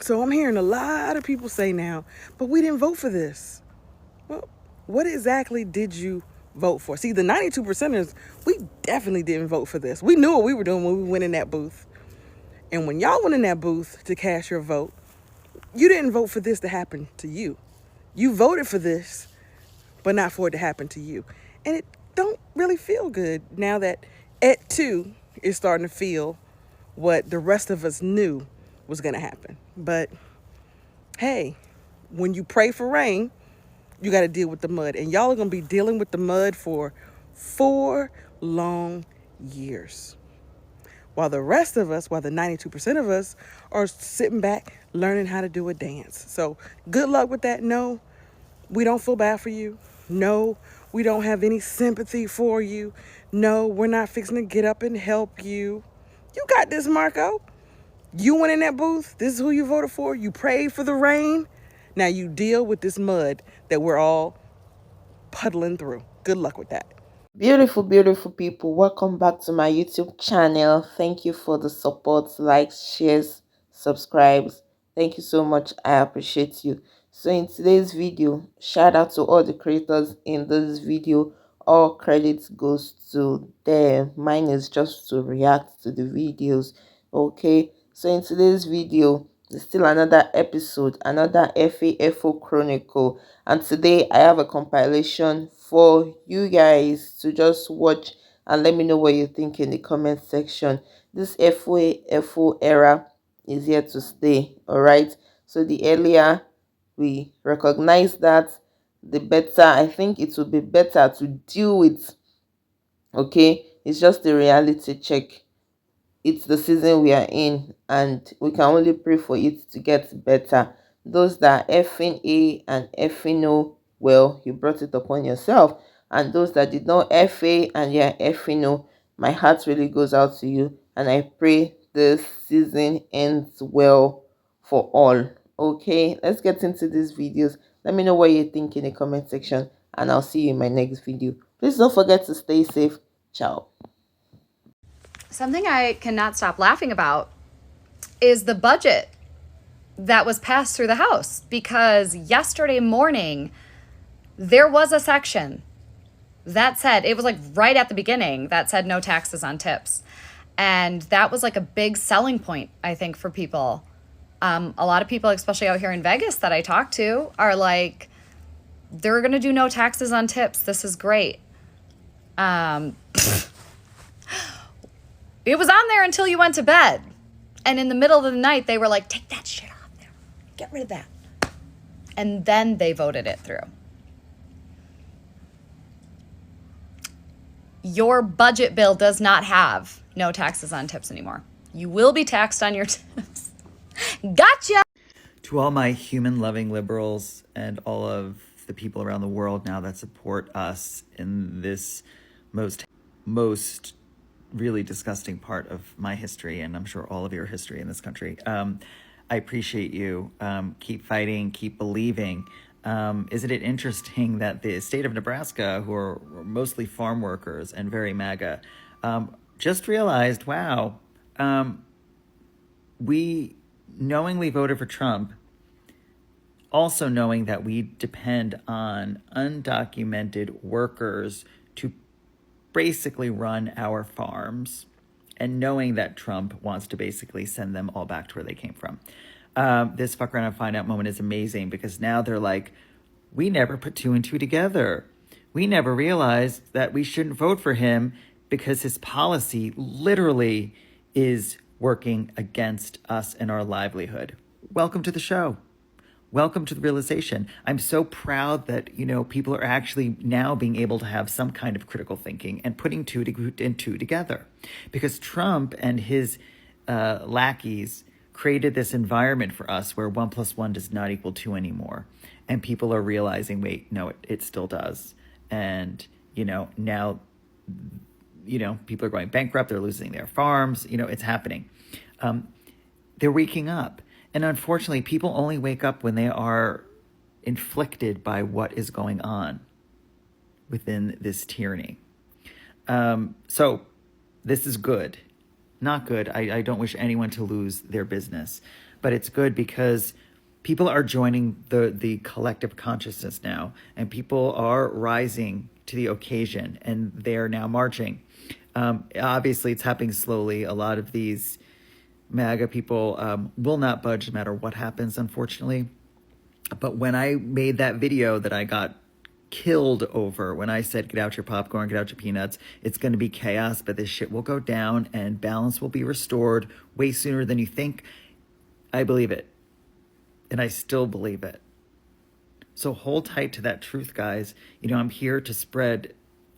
So I'm hearing a lot of people say now, but we didn't vote for this. Well, what exactly did you vote for? See, the 92 percenters, we definitely didn't vote for this. We knew what we were doing when we went in that booth. And when y'all went in that booth to cast your vote, you didn't vote for this to happen to you. You voted for this, but not for it to happen to you. And it don't really feel good now that it too is starting to feel what the rest of us knew was going to happen. But hey, when you pray for rain, you got to deal with the mud. And y'all are going to be dealing with the mud for 4 long years. While the rest of us, while the 92% of us are sitting back learning how to do a dance. So good luck with that. No, we don't feel bad for you. No, we don't have any sympathy for you. No, we're not fixing to get up and help you. You got this, Marco. You went in that booth. This is who you voted for. You prayed for the rain. Now you deal with this mud that we're all puddling through. Good luck with that. Beautiful, beautiful people. Welcome back to my YouTube channel. Thank you for the support, likes, shares, subscribes. Thank you so much. I appreciate you. So in today's video, shout out to all the creators in this video. All credits goes to them. Mine is just to react to the videos. Okay. So in today's video, there's still another episode, another FAFO Chronicle, and today I have a compilation for you guys to just watch and let me know what you think in the comment section. This FAFO era is here to stay, all right? So the earlier we recognize that, the better. I think it would be better to deal with. Okay, it's just a reality check. It's the season we are in, and we can only pray for it to get better. Those that are effing A and effing O, well, you brought it upon yourself. And those that did not FA and you're effing O, my heart really goes out to you. And I pray this season ends well for all. Okay, let's get into these videos. Let me know what you think in the comment section, and I'll see you in my next video. Please don't forget to stay safe. Ciao. Something I cannot stop laughing about is the budget that was passed through the House, because yesterday morning there was a section that said, it was like right at the beginning, that said no taxes on tips. And that was like a big selling point, I think, for people. A lot of people, especially out here in Vegas that I talk to, are like, they're going to do no taxes on tips. This is great. It was on there until you went to bed. And in the middle of the night, they were like, take that shit off there. Get rid of that. And then they voted it through. Your budget bill does not have no taxes on tips anymore. You will be taxed on your tips. Gotcha! To all my human-loving liberals and all of the people around the world now that support us in this most really disgusting part of my history, and I'm sure all of your history in this country. I appreciate you. Keep fighting, keep believing. Isn't it interesting that the state of Nebraska, who are mostly farm workers and very MAGA, just realized, wow, we knowingly voted for Trump, also knowing that we depend on undocumented workers to basically run our farms, and knowing that Trump wants to basically send them all back to where they came from. This fuck around and find out moment is amazing, because now they're like, we never put 2 and 2 together. We never realized that we shouldn't vote for him because his policy literally is working against us and our livelihood. Welcome to the show. Welcome to the realization. I'm so proud that, people are actually now being able to have some kind of critical thinking and putting 2 and 2 together. Because Trump and his lackeys created this environment for us where 1 + 1 does not equal 2 anymore. And people are realizing, wait, no, it still does. And, now, people are going bankrupt. They're losing their farms. It's happening. They're waking up. And unfortunately, people only wake up when they are inflicted by what is going on within this tyranny. So this is good. Not good. I don't wish anyone to lose their business. but it's good because people are joining the collective consciousness now, and people are rising to the occasion, and they are now marching. Obviously, it's happening slowly. A lot of these MAGA people will not budge no matter what happens, unfortunately. But when I made that video that I got killed over, when I said, get out your popcorn, get out your peanuts, it's going to be chaos, but this shit will go down and balance will be restored way sooner than you think, I believe it. And I still believe it. So hold tight to that truth, guys. You know, I'm here to spread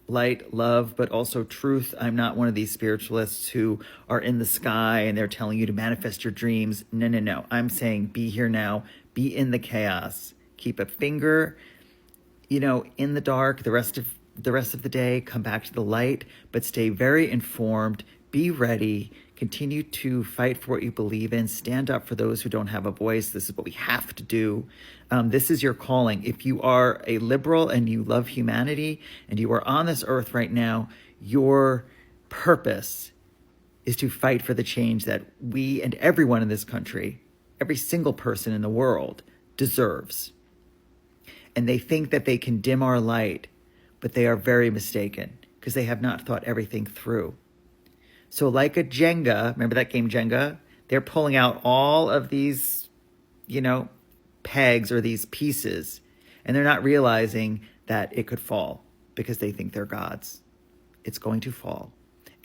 light, love, but also truth. I'm not one of these spiritualists who are in the sky and they're telling you to manifest your dreams. No, no, no. I'm saying be here now, be in the chaos. Keep a finger, in the dark the rest of the day, come back to the light, but stay very informed, be ready, continue to fight for what you believe in, stand up for those who don't have a voice. This is what we have to do. This is your calling. If you are a liberal and you love humanity and you are on this earth right now, your purpose is to fight for the change that we and everyone in this country, every single person in the world, deserves. And they think that they can dim our light, but they are very mistaken because they have not thought everything through. So like a Jenga, remember that game Jenga? They're pulling out all of these, pegs or these pieces, and they're not realizing that it could fall because they think they're gods. It's going to fall.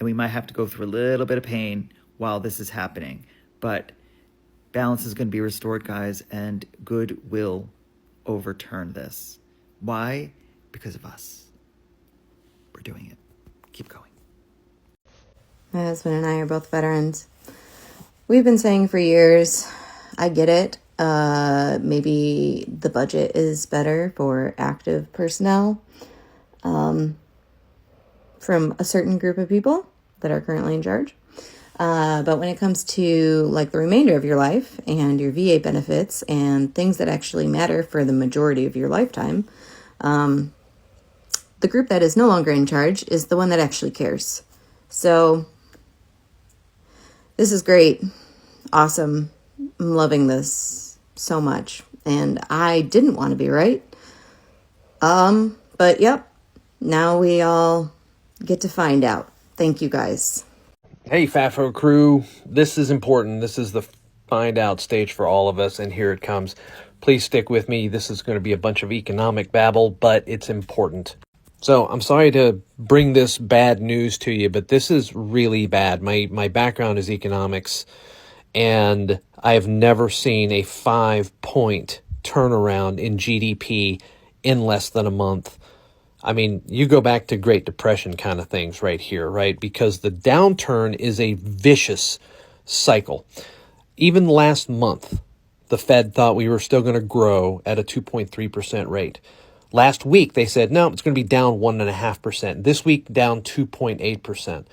And we might have to go through a little bit of pain while this is happening. But balance is going to be restored, guys, and good will overturn this. Why? Because of us. We're doing it. Keep going. My husband and I are both veterans. We've been saying for years, I get it. Maybe the budget is better for active personnel from a certain group of people that are currently in charge. But when it comes to like the remainder of your life and your VA benefits and things that actually matter for the majority of your lifetime, the group that is no longer in charge is the one that actually cares. So this is great. Awesome. I'm loving this so much. And I didn't want to be right. But yep, now we all get to find out. Thank you guys. Hey, FAFO crew, this is important. This is the find out stage for all of us, and here it comes. Please stick with me. This is going to be a bunch of economic babble, but it's important. So I'm sorry to bring this bad news to you, but this is really bad. My background is economics, and I have never seen a 5-point turnaround in GDP in less than a month. I mean, you go back to Great Depression kind of things right here, right? Because the downturn is a vicious cycle. Even last month, the Fed thought we were still going to grow at a 2.3% rate. Last week, they said, no, it's going to be down 1.5%. This week, down 2.8%.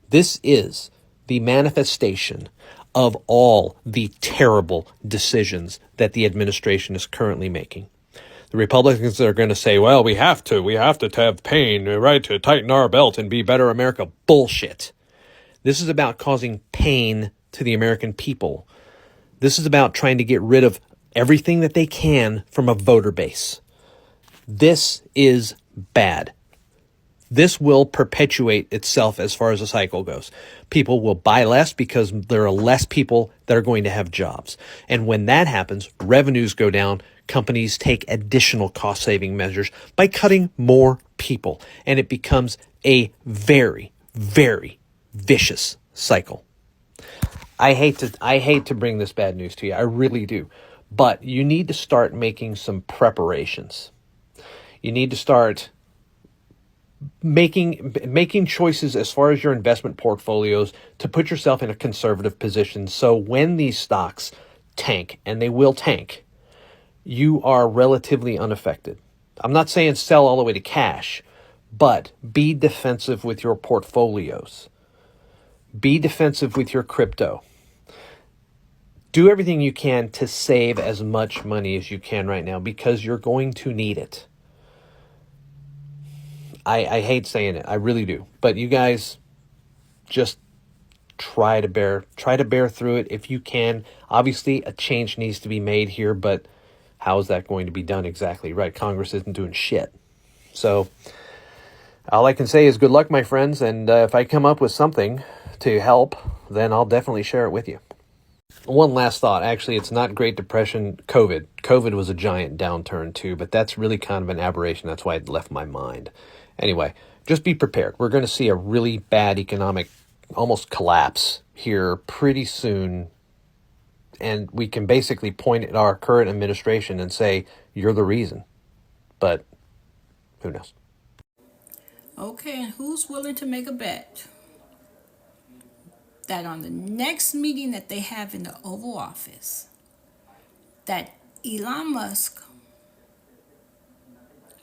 This is the manifestation of all the terrible decisions that the administration is currently making. The Republicans are going to say, well, we have to have pain, right, to tighten our belt and be better America. Bullshit. This is about causing pain to the American people. This is about trying to get rid of everything that they can from a voter base. This is bad. This will perpetuate itself as far as the cycle goes. People will buy less because there are less people that are going to have jobs. And when that happens, revenues go down. Companies take additional cost-saving measures by cutting more people. And it becomes a very, very vicious cycle. I hate to bring this bad news to you. I really do. But you need to start making some preparations. You need to start making choices as far as your investment portfolios to put yourself in a conservative position. So when these stocks tank, and they will tank, you are relatively unaffected. I'm not saying sell all the way to cash, but be defensive with your portfolios. Be defensive with your crypto. Do everything you can to save as much money as you can right now because you're going to need it. I hate saying it. I really do. But you guys just try to bear through it if you can. Obviously, a change needs to be made here, but how is that going to be done exactly? Right, Congress isn't doing shit. So all I can say is good luck, my friends, and if I come up with something to help, then I'll definitely share it with you. One last thought. Actually, it's not Great Depression, COVID. COVID was a giant downturn too, but that's really kind of an aberration. That's why it left my mind. Anyway, just be prepared. We're going to see a really bad economic almost collapse here pretty soon. And we can basically point at our current administration and say, you're the reason. But who knows? Okay, and who's willing to make a bet that on the next meeting that they have in the Oval Office, that Elon Musk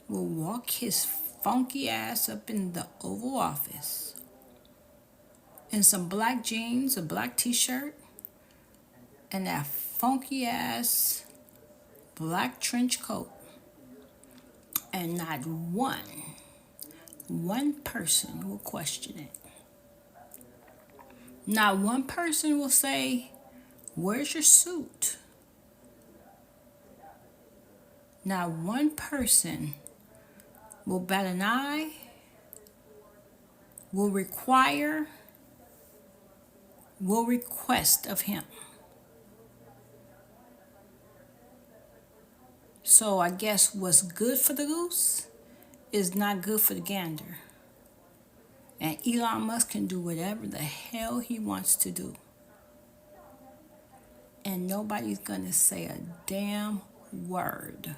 will walk his funky ass up in the Oval Office in some black jeans, a black t-shirt, and that funky ass black trench coat, and not one person will question it. Not one person will say, where's your suit? Not one person will bat an eye, will request of him. So I guess what's good for the goose is not good for the gander. And Elon Musk can do whatever the hell he wants to do. And nobody's gonna say a damn word.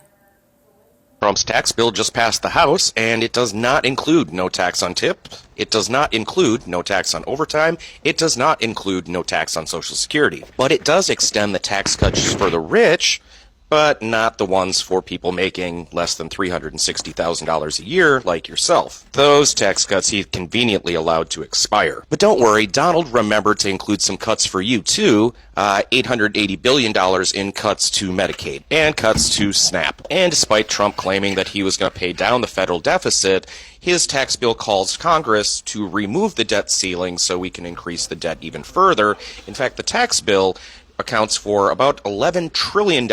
Trump's tax bill just passed the House, and it does not include no tax on tip. It does not include no tax on overtime. It does not include no tax on Social Security. But it does extend the tax cuts for the rich, but not the ones for people making less than $360,000 a year like yourself. Those tax cuts he conveniently allowed to expire. But don't worry, Donald remembered to include some cuts for you too, $880 billion in cuts to Medicaid and cuts to SNAP. And despite Trump claiming that he was going to pay down the federal deficit, his tax bill calls Congress to remove the debt ceiling so we can increase the debt even further. In fact, the tax bill accounts for about $11 trillion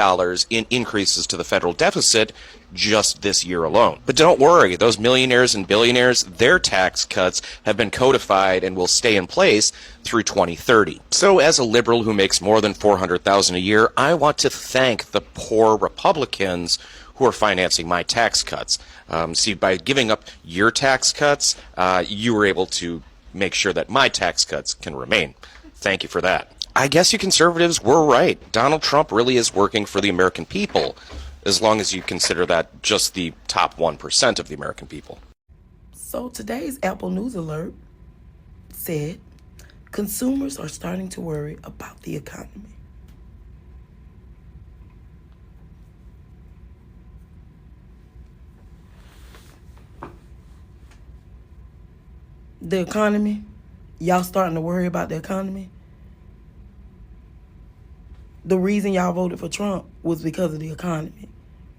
in increases to the federal deficit just this year alone. But don't worry, those millionaires and billionaires, their tax cuts have been codified and will stay in place through 2030. So as a liberal who makes more than $400,000 a year, I want to thank the poor Republicans who are financing my tax cuts. See, by giving up your tax cuts, you were able to make sure that my tax cuts can remain. Thank you for that. I guess you conservatives were right. Donald Trump really is working for the American people, as long as you consider that just the top 1% of the American people. So today's Apple News alert said consumers are starting to worry about the economy. The economy? Y'all starting to worry about the economy? The reason y'all voted for Trump was because of the economy.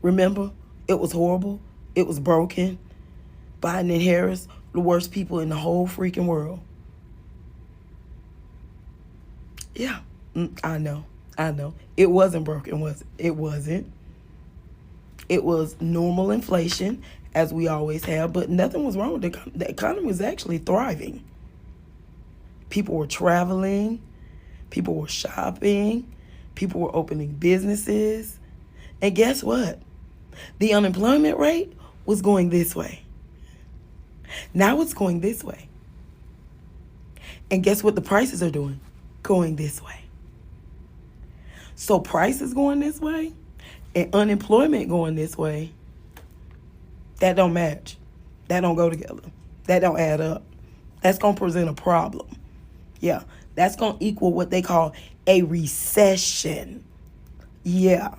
Remember? It was horrible. It was broken. Biden and Harris, the worst people in the whole freaking world. Yeah, I know. It wasn't broken, was it? It wasn't. It was normal inflation, as we always have, but nothing was wrong with the economy was actually thriving. People were traveling. People were shopping. People were opening businesses. And guess what? The unemployment rate was going this way. Now it's going this way. And guess what the prices are doing? Going this way. So prices going this way and unemployment going this way, that don't match. That don't go together. That don't add up. That's going to present a problem. Yeah, that's going to equal what they call a recession. Yeah.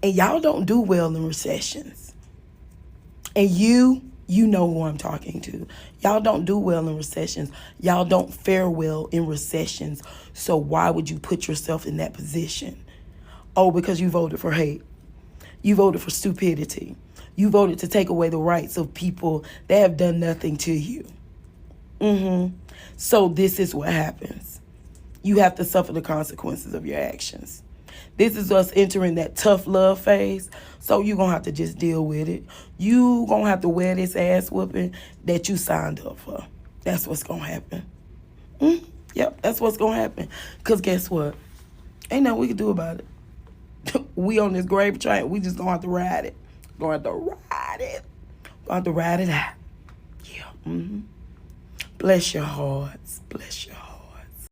And y'all don't do well in recessions. And you know who I'm talking to. Y'all don't do well in recessions. Y'all don't fare well in recessions. So why would you put yourself in that position? Oh, because you voted for hate. You voted for stupidity. You voted to take away the rights of people that have done nothing to you. So this is what happens. You have to suffer the consequences of your actions. This is us entering that tough love phase. So you're going to have to just deal with it. You going to have to wear this ass whooping that you signed up for. That's what's going to happen. Yep, that's what's going to happen. Because guess what? Ain't nothing we can do about it. We on this grave train. We just going to have to ride it. Going to have to ride it. Going to have to ride it out. Yeah. Bless your hearts. Bless your hearts.